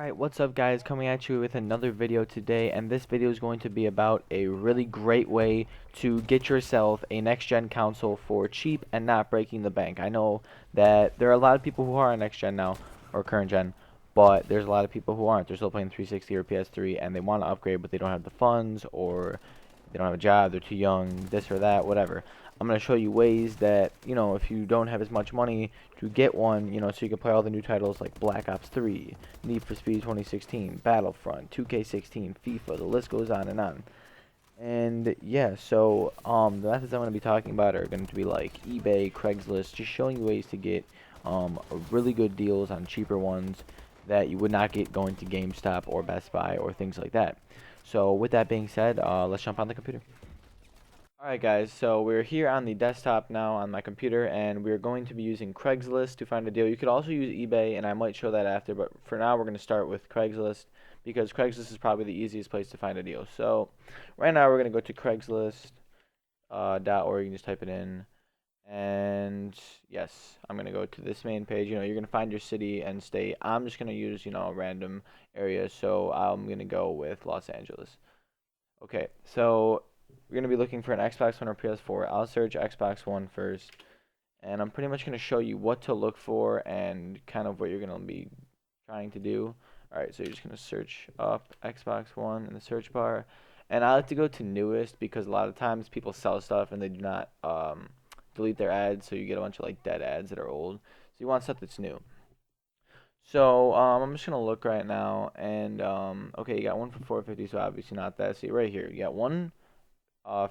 Alright, what's up guys? Coming at you with another video today, and this video is going to be about a really great way to get yourself a next-gen console for cheap and not breaking the bank. I know that there are a lot of people who are on next-gen now, or current-gen, but there's a lot of people who aren't. They're still playing 360 or PS3, and they want to upgrade, but they don't have the funds, or they don't have a job, they're too young, this or that, whatever. I'm going to show you ways that, if you don't have as much money to get one, so you can play all the new titles like Black Ops 3, Need for Speed 2016, Battlefront, 2K16, FIFA, the list goes on and on. And yeah, so the methods I'm going to be talking about are going to be like eBay, Craigslist, just showing you ways to get really good deals on cheaper ones that you would not get going to GameStop or Best Buy or things like that. So with that being said, let's jump on the computer. Alright guys, so we're here on the desktop now on my computer, and we're going to be using Craigslist to find a deal. You could also use eBay, and I might show that after, but for now we're going to start with Craigslist because Craigslist is probably the easiest place to find a deal. So right now we're going to go to Craigslist .org, you can just type it in, and yes, I'm going to go to this main page. You're going to find your city and state. I'm just going to use, a random area, so I'm going to go with Los Angeles. Okay, so we're going to be looking for an Xbox One or PS4. I'll search Xbox One first, and I'm pretty much going to show you what to look for and kind of what you're going to be trying to do. Alright, so you're just going to search up Xbox One in the search bar, and I like to go to newest because a lot of times people sell stuff and they do not delete their ads, so you get a bunch of like dead ads that are old. So you want stuff that's new. So I'm just gonna look right now, and okay, you got one for 450, so obviously not that. See right here, you got one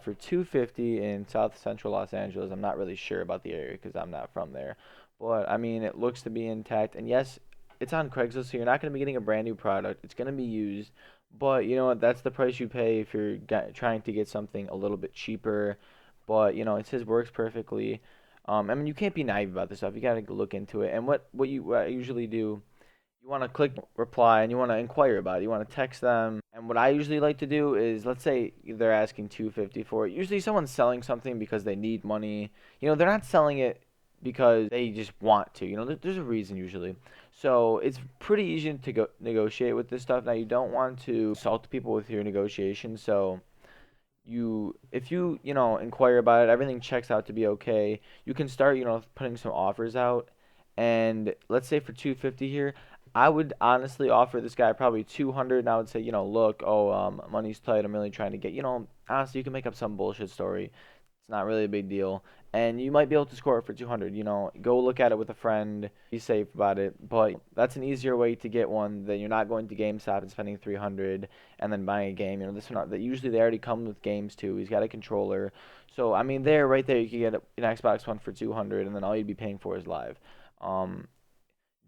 for 250 in South Central Los Angeles. I'm not really sure about the area because I'm not from there, but I mean it looks to be intact. And yes, it's on Craigslist, so you're not gonna be getting a brand new product. It's gonna be used, but you know what? That's the price you pay if you're trying to get something a little bit cheaper. But it says works perfectly. I mean you can't be naive about this stuff. You gotta look into it. And what I usually do, you want to click reply and you want to inquire about it. You want to text them. And what I usually like to do is, let's say they're asking 250 for it. Usually someone's selling something because they need money. They're not selling it because they just want to. There's a reason usually. So it's pretty easy to go negotiate with this stuff. Now you don't want to insult people with your negotiations. So if you inquire about it, everything checks out to be okay. You can start putting some offers out, and let's say for 250 here, I would honestly offer this guy probably 200, and I would say, look, oh, money's tight, I'm really trying to get, honestly, you can make up some bullshit story. It's not really a big deal, and you might be able to score it for 200. Go look at it with a friend, be safe about it. But that's an easier way to get one that you're not going to GameStop and spending 300 and then buying a game. This one, that usually they already come with games too. He's got a controller, so I mean, right there, you can get an Xbox One for 200, and then all you'd be paying for is live. Um,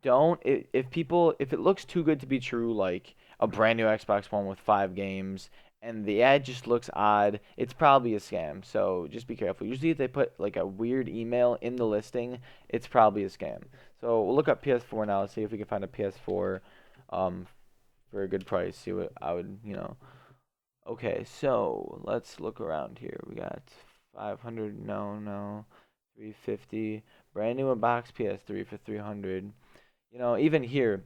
don't if it looks too good to be true, like a brand new Xbox One with 5 games, and the ad just looks odd, it's probably a scam. So just be careful. Usually if they put like a weird email in the listing, it's probably a scam. So we'll look up PS4 now. Let's see if we can find a PS4 um for a good price. See what I would. Okay, so let's look around here. We got 500, no, 350, brand new in box PS3 for 300. Even here,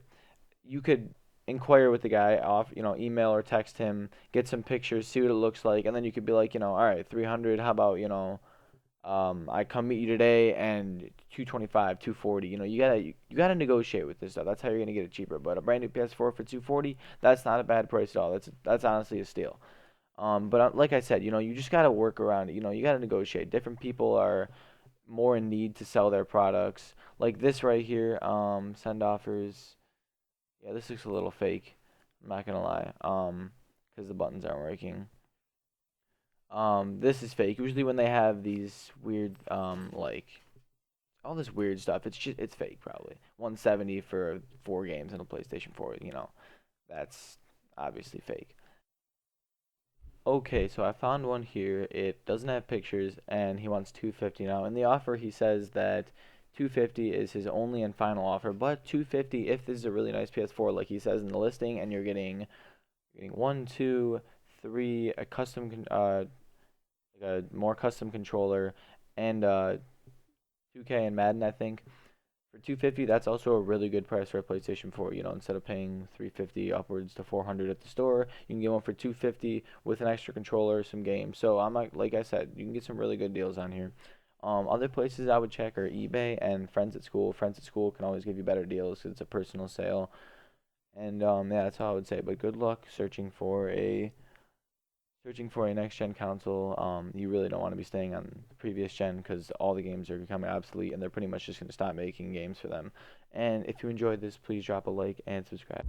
you could inquire with the guy off, email or text him, get some pictures, see what it looks like, and then you could be like, all right, 300, how about, I come meet you today and 225, 240. You gotta negotiate with this stuff. That's how you're gonna get it cheaper. But a brand new PS4 for 240, that's not a bad price at all. That's honestly a steal. But like I said, you just gotta work around it. You gotta negotiate. Different people are more in need to sell their products. Like this right here, send offers. Yeah, this looks a little fake. I'm not gonna lie. Because the buttons aren't working. This is fake. Usually when they have these weird, like all this weird stuff, it's fake probably. 170 for 4 games in a PlayStation 4. That's obviously fake. Okay, so I found one here. It doesn't have pictures, and he wants 250 now. In the offer, he says that 250 is his only and final offer, but 250 if this is a really nice PS4, like he says in the listing, and you're getting one, two, three, a like a more custom controller, and 2K and Madden, I think, For 250, that's also a really good price for a PlayStation 4. You know, instead of paying 350 upwards to 400 at the store, you can get one for 250 with an extra controller, some games. So I'm like I said, you can get some really good deals on here. Other places I would check are eBay and Friends at School. Friends at School can always give you better deals 'cause it's a personal sale. And yeah, that's all I would say. But good luck searching for a next gen console. You really don't want to be staying on the previous gen because all the games are becoming obsolete and they're pretty much just going to stop making games for them. And if you enjoyed this, please drop a like and subscribe.